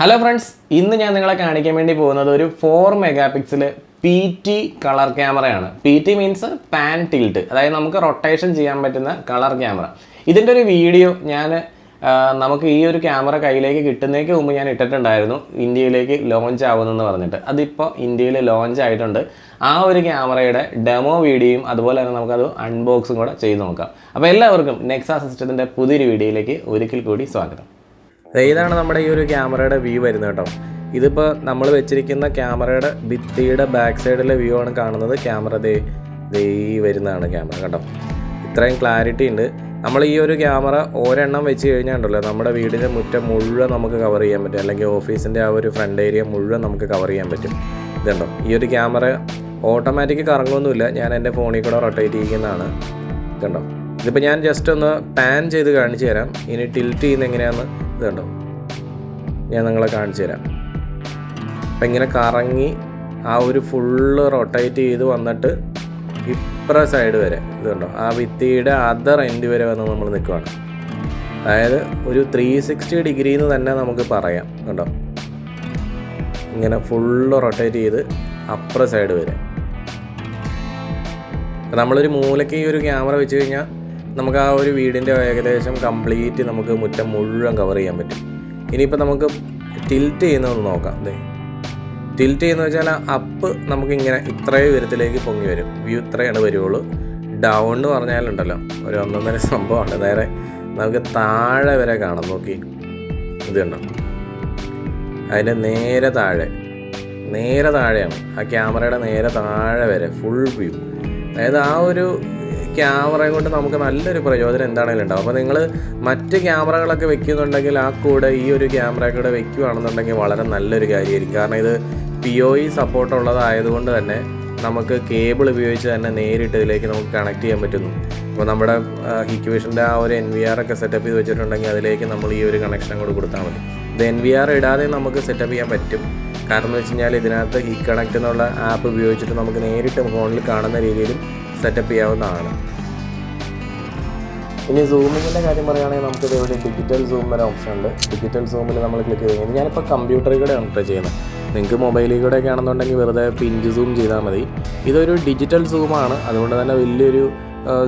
Hello friends, ഇന്ന് ഞാൻ നിങ്ങളെ കാണിക്കാൻ വേണ്ടി പോകുന്നത് ഒരു 4 മെഗാപിക്സൽ PT കളർ ക്യാമറയാണ്. PT മീൻസ് പാൻ ടിൽറ്റ്, അതായത് നമുക്ക് റൊട്ടേഷൻ ചെയ്യാൻ പറ്റുന്ന കളർ ക്യാമറ. ഇതിൻ്റെ ഒരു വീഡിയോ നമുക്ക് ഈ ഒരു ക്യാമറ കയ്യിലേക്ക് കിട്ടുന്നതിന് മുമ്പ് ഞാൻ ഇട്ടിട്ടുണ്ടായിരുന്നു, ഇന്ത്യയിലേക്ക് ലോഞ്ച് ആവുമെന്ന് പറഞ്ഞിട്ട്. അതിപ്പോൾ ഇന്ത്യയിൽ ലോഞ്ച് ആയിട്ടുണ്ട്. ആ ഒരു ക്യാമറയുടെ ഡെമോ വീഡിയോയും അതുപോലെ തന്നെ നമുക്കത് അൺബോക്സും കൂടെ ചെയ്ത് നോക്കാം. അപ്പോൾ എല്ലാവർക്കും നെക്സ സിസ്റ്റത്തിൻ്റെ പുതിയൊരു വീഡിയോയിലേക്ക് ഒരിക്കൽ കൂടി സ്വാഗതം. ഇതാണ് നമ്മുടെ ഈ ഒരു ക്യാമറയുടെ വ്യൂ വരുന്നത് കേട്ടോ. ഇതിപ്പോൾ നമ്മൾ വെച്ചിരിക്കുന്ന ക്യാമറയുടെ ഭിത്തിയുടെ ബാക്ക് സൈഡിലെ വ്യൂ ആണ് കാണുന്നത്. ക്യാമറ ദേ വരുന്നതാണ് ക്യാമറ കേട്ടോ. ഇത്രയും ക്ലാരിറ്റി ഉണ്ട്. നമ്മൾ ഈ ഒരു ക്യാമറ ഒരെണ്ണം വെച്ച് കഴിഞ്ഞാൽ നമ്മുടെ വീടിൻ്റെ മുറ്റം മുഴുവൻ നമുക്ക് കവർ ചെയ്യാൻ പറ്റും, അല്ലെങ്കിൽ ഓഫീസിൻ്റെ ആ ഒരു ഫ്രണ്ട് ഏരിയ മുഴുവൻ നമുക്ക് കവർ ചെയ്യാൻ പറ്റും. ഇതുണ്ടോ, ഈ ഒരു ക്യാമറ ഓട്ടോമാറ്റിക് കറങ്ങുമൊന്നുമില്ല, ഞാൻ എൻ്റെ ഫോണിൽ കൂടെ റൊട്ടേറ്റ് ചെയ്യുന്നതാണ്. ഇതുണ്ടോ, ഇതിപ്പോൾ ഞാൻ ജസ്റ്റ് ഒന്ന് പാൻ ചെയ്ത് കാണിച്ചു തരാം. ഇനി ടിൽറ്റ് ചെയ്യുന്ന എങ്ങനെയാണെന്ന് ഇതുണ്ടോ ഞാൻ നിങ്ങളെ കാണിച്ചു തരാം. അപ്പം ഇങ്ങനെ കറങ്ങി ആ ഒരു ഫുള്ള് റൊട്ടേറ്റ് ചെയ്ത് വന്നിട്ട് ഇപ്പുറ സൈഡ് വരെ ഇതുണ്ടോ, ആ ഭിത്തിയുടെ അതർ എൻഡ് വരെ വന്ന് നമ്മൾ നിൽക്കുകയാണ്. അതായത് ഒരു 360 ഡിഗ്രിന്ന് തന്നെ നമുക്ക് പറയാം കേട്ടോ. ഇങ്ങനെ ഫുള്ള് റൊട്ടേറ്റ് ചെയ്ത് അപ്പുറ സൈഡ് വരെ. നമ്മളൊരു മൂലയ്ക്ക് ഈ ഒരു ക്യാമറ വെച്ച് കഴിഞ്ഞാൽ നമുക്ക് ആ ഒരു വീടിൻ്റെ ഏകദേശം കംപ്ലീറ്റ് നമുക്ക് മുറ്റം മുഴുവൻ കവർ ചെയ്യാൻ പറ്റും. ഇനിയിപ്പോൾ നമുക്ക് ടിൽറ്റ് ചെയ്യുന്നതൊന്ന് നോക്കാം. ടിൽറ്റ് ചെയ്യുന്നത് വെച്ചാൽ അപ്പ് നമുക്കിങ്ങനെ ഇത്രയും ഉയരത്തിലേക്ക് പൊങ്ങി വരും. വ്യൂ ഇത്രയാണ് വരുള്ളൂ. ഡൗൺ എന്ന് പറഞ്ഞാലുണ്ടല്ലോ ഒരു ഒന്നൊന്നര സംഭവമാണ്. നേരെ നമുക്ക് താഴെ വരെ കാണാം. നോക്കി, ഇത് കണ്ടോ, അതിൻ്റെ നേരെ താഴെയാണ് ആ ക്യാമറയുടെ നേരെ താഴെ വരെ ഫുൾ വ്യൂ. അതായത് ആ ഒരു ക്യാമറയും കൊണ്ട് നമുക്ക് നല്ലൊരു പ്രയോജനം എന്താണെങ്കിലും ഉണ്ടാവും. അപ്പോൾ നിങ്ങൾ മറ്റ് ക്യാമറകളൊക്കെ വെക്കുന്നുണ്ടെങ്കിൽ ആ കൂടെ ഈ ഒരു ക്യാമറ കൂടെ വെക്കുകയാണെന്നുണ്ടെങ്കിൽ വളരെ നല്ലൊരു കാര്യമായിരിക്കും. കാരണം ഇത് PoE സപ്പോർട്ടുള്ളതായതുകൊണ്ട് തന്നെ നമുക്ക് കേബിൾ ഉപയോഗിച്ച് തന്നെ നേരിട്ട് ഇതിലേക്ക് നമുക്ക് കണക്ട് ചെയ്യാൻ പറ്റുന്നു. അപ്പോൾ നമ്മുടെ ഹിക്വിഷൻ്റെ ആ ഒരു NVR ഒക്കെ സെറ്റപ്പ് ചെയ്ത് വെച്ചിട്ടുണ്ടെങ്കിൽ അതിലേക്ക് നമ്മൾ ഈ ഒരു കണക്ഷൻ കൂടെ കൊടുത്താൽ മതി. ഇത് NVR ഇടാതെ നമുക്ക് സെറ്റപ്പ് ചെയ്യാൻ പറ്റും. കാരണം എന്ന് വെച്ച് കഴിഞ്ഞാൽ ഇതിനകത്ത് Hik-Connect എന്നുള്ള ആപ്പ് ഉപയോഗിച്ചിട്ട് നമുക്ക് നേരിട്ട് ഫോണിൽ കാണുന്ന രീതിയിലും സെറ്റപ്പ് ചെയ്യാവുന്നതാണ്. ഇനി സൂമിങ്ങിൻ്റെ കാര്യം പറയുകയാണെങ്കിൽ നമുക്കിത് ഇവിടെ ഡിജിറ്റൽ സൂം വരെ ഓപ്ഷൻ ഉണ്ട്. ഡിജിറ്റൽ സൂമിൽ നമ്മൾ ക്ലിക്ക് ചെയ്ത് കഴിഞ്ഞാൽ ഞാനിപ്പോൾ കമ്പ്യൂട്ടറിൽ കൂടെയാണ് കേട്ടോ ചെയ്യുന്നത്. നിങ്ങൾക്ക് മൊബൈലിൽ കൂടെയൊക്കെ ആണെന്നുണ്ടെങ്കിൽ വെറുതെ പിഞ്ച് സൂം ചെയ്താൽ മതി. ഇതൊരു ഡിജിറ്റൽ സൂമാണ്, അതുകൊണ്ട് തന്നെ വലിയൊരു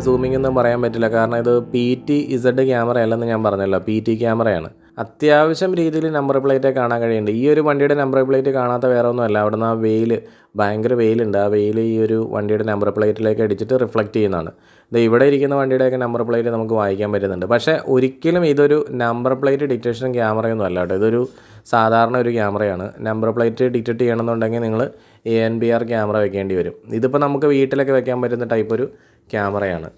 സൂമിംഗ് ഒന്നും പറയാൻ പറ്റില്ല. കാരണം ഇത് PTZ ക്യാമറ അല്ലെന്ന് ഞാൻ പറഞ്ഞല്ലോ, PT ക്യാമറയാണ്. അത്യാവശ്യം രീതിയിൽ നമ്പർ പ്ലേറ്റ് കാണാൻ കഴിയുന്നുണ്ട്. ഈ ഒരു വണ്ടിയുടെ നമ്പർ പ്ലേറ്റ് കാണാത്ത വേറെ ഒന്നുമല്ല, അവിടുന്ന് ആ ഭയങ്കര വെയിലുണ്ട്. ആ വെയിൽ ഈ ഒരു വണ്ടിയുടെ നമ്പർ പ്ലേറ്റിലേക്ക് അടിച്ചിട്ട് റിഫ്ലക്റ്റ് ചെയ്യുന്നതാണ്. ഇവിടെ ഇരിക്കുന്ന വണ്ടിയുടെയൊക്കെ നമ്പർ പ്ലേറ്റ് നമുക്ക് വായിക്കാൻ പറ്റുന്നുണ്ട്. പക്ഷേ ഒരിക്കലും ഇതൊരു നമ്പർ പ്ലേറ്റ് ഡിറ്റക്ഷൻ ക്യാമറയൊന്നും അല്ല കേട്ടോ. ഇതൊരു സാധാരണ ഒരു ക്യാമറയാണ്. നമ്പർ പ്ലേറ്റ് ഡിറ്റക്റ്റ് ചെയ്യണമെന്നുണ്ടെങ്കിൽ നിങ്ങൾ ANPR ക്യാമറ വെക്കേണ്ടി വരും. ഇതിപ്പോൾ നമുക്ക് വീട്ടിലൊക്കെ വെക്കാൻ പറ്റുന്ന ടൈപ്പ് ഒരു ക്യാമറയാണ്.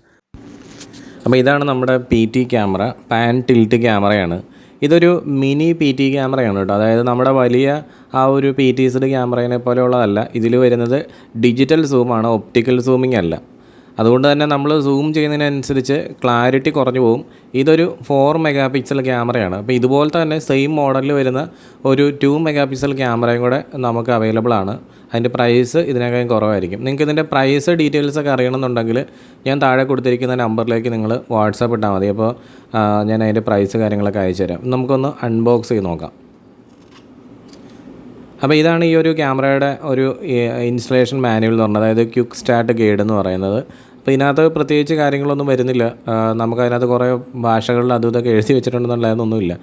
അപ്പോൾ ഇതാണ് നമ്മുടെ PT ക്യാമറ, പാൻ ടിൽറ്റ് ക്യാമറയാണ്. ഇതൊരു മിനി PT ക്യാമറയാണ് കേട്ടോ. അതായത് നമ്മുടെ വലിയ ആ ഒരു PTZ ക്യാമറയെ പോലെയുള്ളതല്ല. ഇതിൽ വരുന്നത് ഡിജിറ്റൽ സൂമാണ്, ഒപ്റ്റിക്കൽ സൂമിംഗ് അല്ല. അതുകൊണ്ട് തന്നെ നമ്മൾ സൂം ചെയ്യുന്നതിനനുസരിച്ച് ക്ലാരിറ്റി കുറഞ്ഞു പോകും. ഇതൊരു 4 മെഗാപിക്സൽ ക്യാമറയാണ്. അപ്പോൾ ഇതുപോലത്തെ തന്നെ സെയിം മോഡലിൽ വരുന്ന ഒരു 2 മെഗാപിക്സൽ ക്യാമറയും കൂടെ നമുക്ക് അവൈലബിൾ ആണ്. അതിൻ്റെ പ്രൈസ് ഇതിനേക്കാളും കുറവായിരിക്കും. നിങ്ങൾക്ക് ഇതിൻ്റെ പ്രൈസ് ഡീറ്റെയിൽസൊക്കെ അറിയണമെന്നുണ്ടെങ്കിൽ ഞാൻ താഴെ കൊടുത്തിരിക്കുന്ന നമ്പറിലേക്ക് നിങ്ങൾ വാട്സാപ്പ് ഇട്ടാൽ മതി. അപ്പോൾ ഞാൻ അതിൻ്റെ പ്രൈസ് കാര്യങ്ങളൊക്കെ അയച്ചു തരാം. നമുക്കൊന്ന് അൺബോക്സ് ചെയ്ത് നോക്കാം. അപ്പോൾ ഇതാണ് ഈ ഒരു ക്യാമറയുടെ ഒരു ഇൻസ്റ്റലേഷൻ മാനുവൽ എന്ന് പറഞ്ഞത്, അതായത് ക്വിക്ക് സ്റ്റാർട്ട് ഗൈഡ് എന്ന് പറയുന്നത്. അപ്പോൾ ഇതിനകത്ത് പ്രത്യേകിച്ച് കാര്യങ്ങളൊന്നും വരുന്നില്ല. നമുക്കതിനകത്ത് കുറേ ഭാഷകളിൽ അതും ഇതൊക്കെ എഴുതി വെച്ചിട്ടുണ്ടെന്നുള്ളതൊന്നുമില്ല.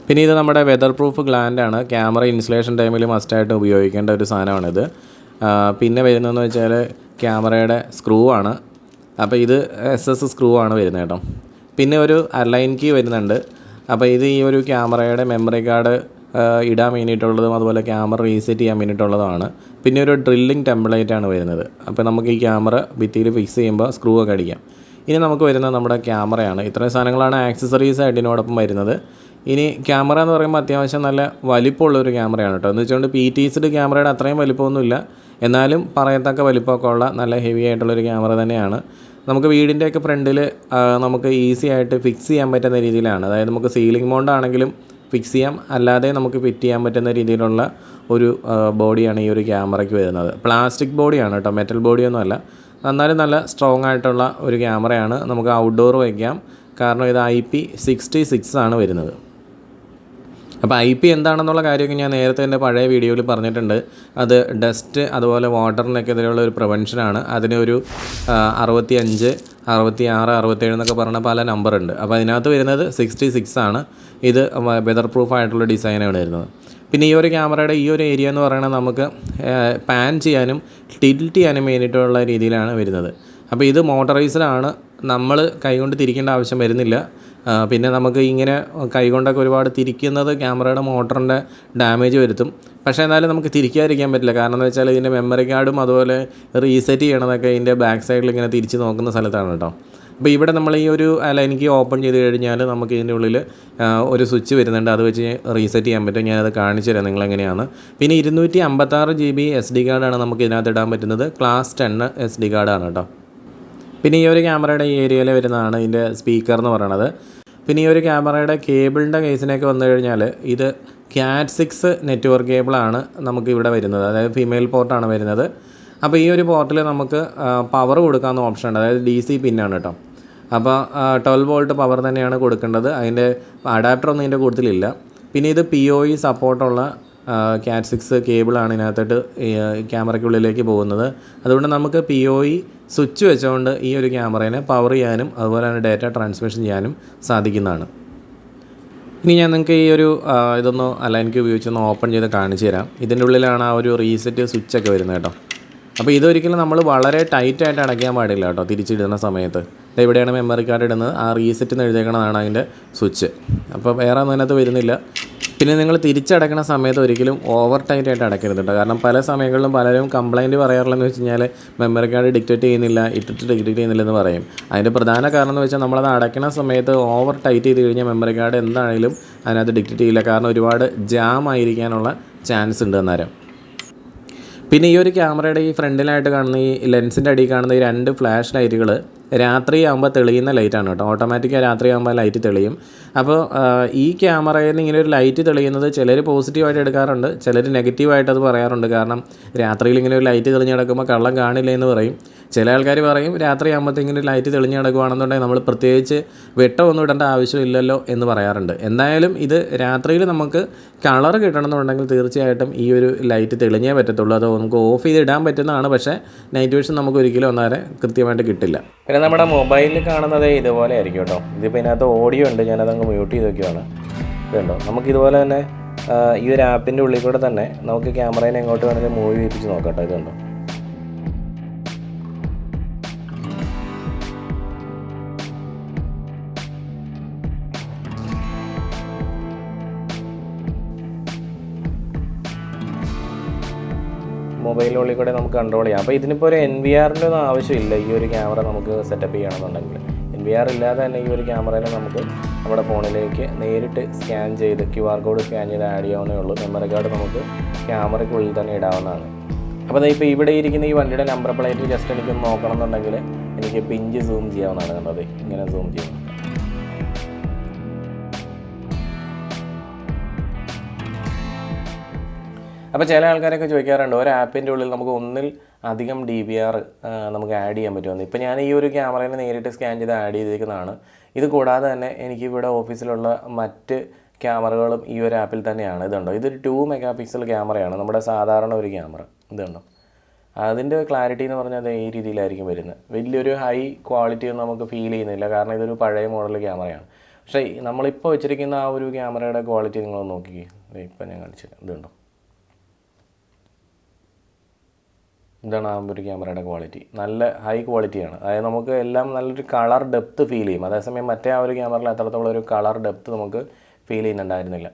പിന്നെ ഇത് നമ്മുടെ വെതർ പ്രൂഫ് ഗ്ലാൻഡാണ്. ക്യാമറ ഇൻസ്റ്റലേഷൻ ടൈമിൽ മസ്റ്റായിട്ട് ഉപയോഗിക്കേണ്ട ഒരു സാധനമാണിത്. പിന്നെ വരുന്നതെന്ന് വെച്ചാൽ ക്യാമറയുടെ സ്ക്രൂ ആണ്. അപ്പോൾ ഇത് SS സ്ക്രൂ ആണ് വരുന്നത് കേട്ടോ. പിന്നെ ഒരു അലൈൻ കീ വരുന്നുണ്ട്. അപ്പോൾ ഇത് ഈ ഒരു ക്യാമറയുടെ മെമ്മറി കാർഡ് ഇടാൻ വേണ്ടിയിട്ടുള്ളതും അതുപോലെ ക്യാമറ റീസെറ്റ് ചെയ്യാൻ വേണ്ടിയിട്ടുള്ളതാണ്. പിന്നെ ഒരു ഡ്രില്ലിംഗ് ടെംപ്ലേറ്റാണ് വരുന്നത്. അപ്പോൾ നമുക്ക് ഈ ക്യാമറ ഭിത്തിയിൽ ഫിക്സ് ചെയ്യുമ്പോൾ സ്ക്രൂ ഒക്കെ അടിക്കാം. ഇനി നമുക്ക് വരുന്നത് നമ്മുടെ ക്യാമറയാണ്. ഇത്രയും സാധനങ്ങളാണ് ആക്സസറീസ് ആയിട്ട് ഇതിനോടൊപ്പം വരുന്നത്. ഇനി ക്യാമറ എന്ന് പറയുമ്പോൾ അത്യാവശ്യം നല്ല വലിപ്പമുള്ളൊരു ക്യാമറയാണ് കേട്ടോ. എന്ന് വെച്ചുകൊണ്ട് PTZ ക്യാമറയുടെ അത്രയും വലിപ്പമൊന്നുമില്ല, എന്നാലും പറയത്തക്ക വലിപ്പമൊക്കെ ഉള്ള നല്ല ഹെവി ആയിട്ടുള്ളൊരു ക്യാമറ തന്നെയാണ്. നമുക്ക് വീടിൻ്റെയൊക്കെ ഫ്രണ്ടിൽ നമുക്ക് ഈസി ആയിട്ട് ഫിക്സ് ചെയ്യാൻ പറ്റുന്ന രീതിയിലാണ്. അതായത് നമുക്ക് സീലിംഗ് മൗണ്ട് ആണെങ്കിലും ഫിക്സ് ചെയ്യാം, അല്ലാതെ നമുക്ക് ഫിറ്റ് ചെയ്യാൻ പറ്റുന്ന രീതിയിലുള്ള ഒരു ബോഡിയാണ് ഈ ഒരു ക്യാമറയ്ക്ക് വരുന്നത്. പ്ലാസ്റ്റിക് ബോഡിയാണ് കേട്ടോ, മെറ്റൽ ബോഡിയൊന്നുമല്ല. എന്നാലും നല്ല സ്ട്രോങ് ആയിട്ടുള്ള ഒരു ക്യാമറയാണ്. നമുക്ക് ഔട്ട്ഡോർ വയ്ക്കാം, കാരണം ഇത് IP66 ആണ് വരുന്നത്. അപ്പോൾ IP എന്താണെന്നുള്ള കാര്യമൊക്കെ ഞാൻ നേരത്തെ എൻ്റെ പഴയ വീഡിയോയിൽ പറഞ്ഞിട്ടുണ്ട്. അത് ഡസ്റ്റ് അതുപോലെ വാട്ടറിനൊക്കെതിരെയുള്ള ഒരു പ്രിവെൻഷനാണ്. അതിനൊരു 65, 66, 67 എന്നൊക്കെ പറഞ്ഞ പല നമ്പറുണ്ട്. അപ്പോൾ അതിനകത്ത് വരുന്നത് 66 ആണ്. ഇത് വെതർ പ്രൂഫ് ആയിട്ടുള്ള ഡിസൈനാണ് വരുന്നത്. പിന്നെ ഈ ഒരു ക്യാമറയുടെ ഈ ഒരു ഏരിയ എന്ന് പറയുന്നത് നമുക്ക് പാൻ ചെയ്യാനും ടിൽറ്റ് ചെയ്യാനും വേണ്ടിയിട്ടുള്ള രീതിയിലാണ് വരുന്നത്. അപ്പോൾ ഇത് മോട്ടറൈസ്ഡാണ്. നമ്മൾ കൈകൊണ്ട് തിരിക്കേണ്ട ആവശ്യം വരുന്നില്ല. പിന്നെ നമുക്ക് ഇങ്ങനെ കൈകൊണ്ടൊക്കെ ഒരുപാട് തിരിക്കുന്നത് ക്യാമറയുടെ മോട്ടറിൻ്റെ ഡാമേജ് വരുത്തും. പക്ഷേ എന്നാലും നമുക്ക് തിരിക്കാതിരിക്കാൻ പറ്റില്ല. കാരണം എന്ന് വെച്ചാൽ ഇതിൻ്റെ മെമ്മറി കാർഡും അതുപോലെ റീസെറ്റ് ചെയ്യണതൊക്കെ ഇതിൻ്റെ ബാക്ക് സൈഡിൽ ഇങ്ങനെ തിരിച്ച് നോക്കുന്ന സ്ഥലത്താണ് കേട്ടോ. അപ്പോൾ ഇവിടെ നമ്മൾ ഈ ഒരു എനിക്ക് ഓപ്പൺ ചെയ്ത് കഴിഞ്ഞാൽ നമുക്ക് ഇതിൻ്റെ ഉള്ളിൽ ഒരു സ്വിച്ച് വരുന്നുണ്ട്. അത് വെച്ച് റീസെറ്റ് ചെയ്യാൻ പറ്റും. ഞാനത് കാണിച്ചു തരാം നിങ്ങളെങ്ങനെയാണ്. പിന്നെ 256 GB SD കാർഡാണ് നമുക്ക് ഇതിനകത്ത് ഇടാൻ പറ്റുന്നത്. ക്ലാസ് 10 SD കാർഡാണ് കേട്ടോ. പിന്നെ ഈ ഒരു ക്യാമറയുടെ ഈ ഏരിയയിൽ വരുന്നതാണ് ഇതിൻ്റെ സ്പീക്കർ എന്ന് പറയുന്നത്. പിന്നെ ഈ ഒരു ക്യാമറയുടെ കേബിളിൻ്റെ കേസിനൊക്കെ വന്നു കഴിഞ്ഞാൽ ഇത് Cat 6 നെറ്റ്വർക്ക് കേബിളാണ് നമുക്ക് ഇവിടെ വരുന്നത്. അതായത് ഫീമെയിൽ പോർട്ടാണ് വരുന്നത്. അപ്പോൾ ഈ ഒരു പോർട്ടിൽ നമുക്ക് പവർ കൊടുക്കാവുന്ന ഓപ്ഷൻ ഉണ്ട്. അതായത് DC പിന്നാണ് കേട്ടോ. അപ്പോൾ 12 വോൾട്ട് പവർ തന്നെയാണ് കൊടുക്കേണ്ടത്. അതിൻ്റെ അഡാപ്റ്ററൊന്നും ഇതിൻ്റെ കൂട്ടത്തിലില്ല. പിന്നെ ഇത് PoE സപ്പോർട്ടുള്ള Cat 6 കേബിളാണ് ഇതിനകത്തോട്ട് ക്യാമറയ്ക്കുള്ളിലേക്ക് പോകുന്നത്. അതുകൊണ്ട് നമുക്ക് PoE സ്വിച്ച് വെച്ചുകൊണ്ട് ഈ ഒരു ക്യാമറേനെ പവർ ചെയ്യാനും അതുപോലെ തന്നെ ഡാറ്റ ട്രാൻസ്മിഷൻ ചെയ്യാനും സാധിക്കുന്നതാണ്. ഇനി ഞാൻ നിങ്ങൾക്ക് ഈ ഒരു ഇതൊന്ന് എനിക്ക് ഉപയോഗിച്ചൊന്ന് ഓപ്പൺ ചെയ്ത് കാണിച്ചു തരാം. ഇതിൻ്റെ ഉള്ളിലാണ് ആ ഒരു റീസെറ്റ് സ്വിച്ചൊക്കെ വരുന്നത് കേട്ടോ. അപ്പോൾ ഇതൊരിക്കലും നമ്മൾ വളരെ ടൈറ്റായിട്ട് അടയ്ക്കാൻ പാടില്ല കേട്ടോ. തിരിച്ചിടുന്ന സമയത്ത് എവിടെയാണ് മെമ്മറി കാർഡ് ഇടുന്നത് ആ റീസെറ്റ് എന്ന് എഴുതിയേക്കണതാണ് അതിൻ്റെ സ്വിച്ച്. അപ്പോൾ വേറെ ഒന്നും അതിനകത്ത് വരുന്നില്ല. പിന്നെ നിങ്ങൾ തിരിച്ചടയ്ക്കുന്ന സമയത്ത് ഒരിക്കലും ഓവർ ടൈറ്റായിട്ട് അടയ്ക്കരുത് കേട്ടോ. കാരണം പല സമയങ്ങളിലും പലരും കംപ്ലയിൻറ്റ് പറയാറുള്ളതെന്ന് വെച്ച് കഴിഞ്ഞാൽ മെമ്മറി കാർഡ് ഡിക്റ്റേറ്റ് ചെയ്യുന്നില്ല, ഡിക്റ്റേറ്റ് ചെയ്യുന്നില്ലെന്ന് പറയും. അതിൻ്റെ പ്രധാന കാരണം എന്ന് വെച്ചാൽ നമ്മളത് അടയ്ക്കുന്ന സമയത്ത് ഓവർ ടൈറ്റ് ചെയ്ത് കഴിഞ്ഞാൽ മെമ്മറി കാർഡ് എന്താണെങ്കിലും അതിനകത്ത് ഡിക്റ്റേറ്റ് ചെയ്യില്ല. കാരണം ഒരുപാട് ജാം ആയിരിക്കാനുള്ള ചാൻസ് ഉണ്ട് അന്നേരം. പിന്നെ ഈ ഒരു ക്യാമറയുടെ ഈ ഫ്രണ്ടിലായിട്ട് കാണുന്ന ഈ ലെൻസിൻ്റെ അടിയിൽ കാണുന്ന ഈ 2 ഫ്ലാഷ് ലൈറ്റുകൾ രാത്രിയാകുമ്പോൾ തെളിയുന്ന ലൈറ്റാണ് കേട്ടോ. ഓട്ടോമാറ്റിക്കായി രാത്രിയാകുമ്പോൾ ലൈറ്റ് തെളിയും. അപ്പോൾ ഈ ക്യാമറയിൽ നിന്ന് ഇങ്ങനെ ഒരു ലൈറ്റ് തെളിയുന്നത് ചിലർ പോസിറ്റീവായിട്ട് എടുക്കാറുണ്ട്, ചിലർ നെഗറ്റീവായിട്ട് അത് പറയാറുണ്ട്. കാരണം രാത്രിയിൽ ഇങ്ങനെ ഒരു ലൈറ്റ് തെളിഞ്ഞ് കിടക്കുമ്പോൾ കള്ളം കാണില്ല എന്ന് പറയും. ചില ആൾക്കാർ പറയും രാത്രിയാകുമ്പോഴത്തേക്കിങ്ങനെ ലൈറ്റ് തെളിഞ്ഞ് കിടക്കുകയാണെന്നുണ്ടെങ്കിൽ നമ്മൾ പ്രത്യേകിച്ച് വെട്ടമൊന്നും ഇടേണ്ട ആവശ്യമില്ലല്ലോ എന്ന് പറയാറുണ്ട്. എന്തായാലും ഇത് രാത്രിയിൽ നമുക്ക് കളർ കിട്ടണമെന്നുണ്ടെങ്കിൽ തീർച്ചയായിട്ടും ഈ ഒരു ലൈറ്റ് തെളിഞ്ഞേ പറ്റത്തുള്ളൂ. അത് നമുക്ക് ഓഫ് ചെയ്ത് ഇടാൻ പറ്റുന്നതാണ്. പക്ഷേ നൈറ്റ് വിഷൻ നമുക്ക് ഒരിക്കലും ഒന്നേരെ കൃത്യമായിട്ട് കിട്ടില്ല. പിന്നെ നമ്മുടെ മൊബൈലിൽ കാണുന്നത് ഇതുപോലെ ആയിരിക്കും കേട്ടോ. ഇതിപ്പോൾ ഇതിനകത്ത് ഓഡിയോ ഉണ്ട്, ഞാനതങ്ങ് മ്യൂട്ട് ചെയ്ത് വയ്ക്കുകയാണ്. ഇതുണ്ടോ, നമുക്കിതുപോലെ തന്നെ ഈ ഒരു ആപ്പിൻ്റെ ഉള്ളിൽ കൂടെ തന്നെ നമുക്ക് ക്യാമറേനെ എങ്ങോട്ട് വേണമെങ്കിലും മൂവ് ചെയ്യിപ്പിച്ച് നോക്കാം കേട്ടോ. ഇതുണ്ടോ, മൊബൈലിനുള്ളിൽ കൂടെ നമുക്ക് കൺട്രോൾ ചെയ്യാം. അപ്പോൾ ഇതിനിപ്പോൾ ഒരു NVRൻ്റെ ഒന്നും ആവശ്യമില്ല. ഈ ഒരു ക്യാമറ നമുക്ക് സെറ്റപ്പ് ചെയ്യണമെന്നുണ്ടെങ്കിൽ NVR ഇല്ലാതെ തന്നെ ഈ ഒരു ക്യാമറയിൽ നമുക്ക് നമ്മുടെ ഫോണിലേക്ക് നേരിട്ട് സ്കാൻ ചെയ്ത് QR കോഡ് സ്കാൻ ചെയ്ത് ആഡ് ചെയ്യാവുന്നേ ഉള്ളൂ. മെമ്മറി കാർഡ് നമുക്ക് ക്യാമറയ്ക്കുള്ളിൽ തന്നെ ഇടാവുന്നതാണ്. അപ്പോൾ ഇപ്പോൾ ഇവിടെ ഇരിക്കുന്ന ഈ വണ്ടിയുടെ നമ്പർ പ്ലേറ്റ് ജസ്റ്റ് എനിക്ക് നോക്കണം എന്നുണ്ടെങ്കിൽ എനിക്ക് പിഞ്ച് സൂം ചെയ്യാവുന്നതാണ്. കണ്ടത്, ഇങ്ങനെ സൂം ചെയ്യണം. അപ്പോൾ ചില ആൾക്കാരൊക്കെ ചോദിക്കാറുണ്ട് ഒരു ആപ്പിൻ്റെ ഉള്ളിൽ നമുക്ക് ഒന്നിൽ അധികം DVR നമുക്ക് ആഡ് ചെയ്യാൻ പറ്റുമെന്ന്. ഇപ്പോൾ ഞാൻ ഈ ഒരു ക്യാമറയിൽ നേരിട്ട് സ്കാൻ ചെയ്ത് ആഡ് ചെയ്തിരിക്കുന്നതാണ്. ഇത് കൂടാതെ തന്നെ എനിക്കിവിടെ ഓഫീസിലുള്ള മറ്റ് ക്യാമറകളും ഈ ഒരു ആപ്പിൽ തന്നെയാണ്. ഇതുണ്ടോ, ഇതൊരു 2 MP ക്യാമറയാണ്, നമ്മുടെ സാധാരണ ഒരു ക്യാമറ. ഇതുണ്ടോ, അതിൻ്റെ ക്ലാരിറ്റി എന്ന് പറഞ്ഞാൽ ഈ രീതിയിലായിരിക്കും വരുന്നത്. വലിയൊരു ഹൈ ക്വാളിറ്റി ഒന്നും നമുക്ക് ഫീൽ ചെയ്യുന്നില്ല, കാരണം ഇതൊരു പഴയ മോഡൽ ക്യാമറയാണ്. പക്ഷേ നമ്മളിപ്പോൾ വെച്ചിരിക്കുന്ന ആ ഒരു ക്യാമറയുടെ ക്വാളിറ്റി നിങ്ങളൊന്ന് നോക്കിക്കേ. ഇപ്പം ഞാൻ കാണിച്ചില്ല. ഇതുണ്ടോ, ഇതാണ് ആ ഒരു ക്യാമറയുടെ ക്വാളിറ്റി. നല്ല ഹൈ ക്വാളിറ്റിയാണ്. അതായത് നമുക്ക് എല്ലാം നല്ലൊരു കളർ ഡെപ്ത്ത് ഫീൽ ചെയ്യും. അതേസമയം മറ്റേ ആ ഒരു ക്യാമറയിൽ അത്രത്തോളം ഒരു കളർ ഡെപ്ത്ത് നമുക്ക് ഫീൽ ചെയ്യുന്നുണ്ടായിരുന്നില്ല.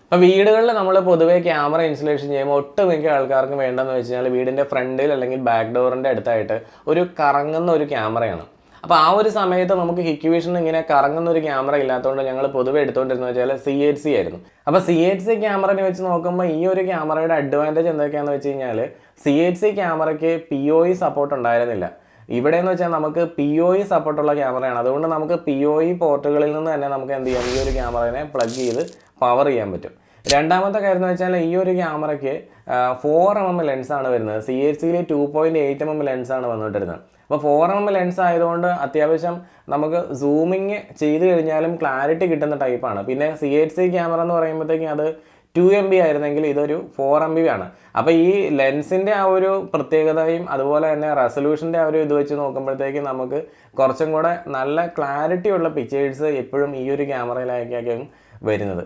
അപ്പോൾ വീടുകളിൽ നമ്മൾ പൊതുവേ ക്യാമറ ഇൻസ്റ്റലേഷൻ ചെയ്യുമ്പോൾ ഒട്ടുമിക്ക ആൾക്കാർക്കും വേണ്ടതെന്ന് വെച്ച് കഴിഞ്ഞാൽ വീടിൻ്റെ ഫ്രണ്ടിൽ അല്ലെങ്കിൽ ബാക്ക് ഡോറിൻ്റെ അടുത്തായിട്ട് ഒരു കറങ്ങുന്ന ഒരു ക്യാമറയാണ്. അപ്പോൾ ആ ഒരു സമയത്ത് നമുക്ക് ഹിക്വിഷൻ ഇങ്ങനെ കറങ്ങുന്ന ഒരു ക്യാമറ ഇല്ലാത്തതുകൊണ്ട് ഞങ്ങൾ പൊതുവെ എടുത്തുകൊണ്ടിരുന്നത് വെച്ചാൽ CHC ആയിരുന്നു. അപ്പോൾ CHC ക്യാമറയെ വെച്ച് നോക്കുമ്പോൾ ഈ ഒരു ക്യാമറയുടെ അഡ്വാൻറ്റേജ് എന്തൊക്കെയാണെന്ന് വെച്ച് കഴിഞ്ഞാൽ CHC ക്യാമറയ്ക്ക് PoE സപ്പോർട്ട് ഉണ്ടായിരുന്നില്ല. ഇവിടെ എന്ന് വെച്ചാൽ നമുക്ക് PoE സപ്പോർട്ടുള്ള ക്യാമറയാണ്. അതുകൊണ്ട് നമുക്ക് PoE പോർട്ടുകളിൽ നിന്ന് തന്നെ നമുക്ക് എന്ത് ചെയ്യാം, ഈ ഒരു ക്യാമറയെ പ്ലഗ് ചെയ്ത് പവർ ചെയ്യാൻ പറ്റും. രണ്ടാമത്തെ കാര്യം എന്ന് വെച്ചാൽ ഈ ഒരു ക്യാമറയ്ക്ക് 4mm ലെൻസാണ് വരുന്നത്. CHCയിൽ 2.8mm ലെൻസാണ് വന്നുകൊണ്ടിരുന്നത്. അപ്പോൾ 4mm ലെൻസ് ആയതുകൊണ്ട് അത്യാവശ്യം നമുക്ക് സൂമിങ് ചെയ്ത് കഴിഞ്ഞാലും ക്ലാരിറ്റി കിട്ടുന്ന ടൈപ്പാണ്. പിന്നെ CHC ക്യാമറ എന്ന് പറയുമ്പോഴത്തേക്കും അത് 2MB ആയിരുന്നെങ്കിൽ ഇതൊരു 4MB ആണ്. അപ്പോൾ ഈ ലെൻസിൻ്റെ ആ ഒരു പ്രത്യേകതയും അതുപോലെ തന്നെ റെസൊല്യൂഷൻ്റെ ആ ഒരു ഇത് വെച്ച് നോക്കുമ്പോഴത്തേക്കും നമുക്ക് കുറച്ചും കൂടെ നല്ല ക്ലാരിറ്റി ഉള്ള പിക്ചേഴ്സ് എപ്പോഴും ഈ ഒരു ക്യാമറയിലേക്കായിരിക്കും വരുന്നത്.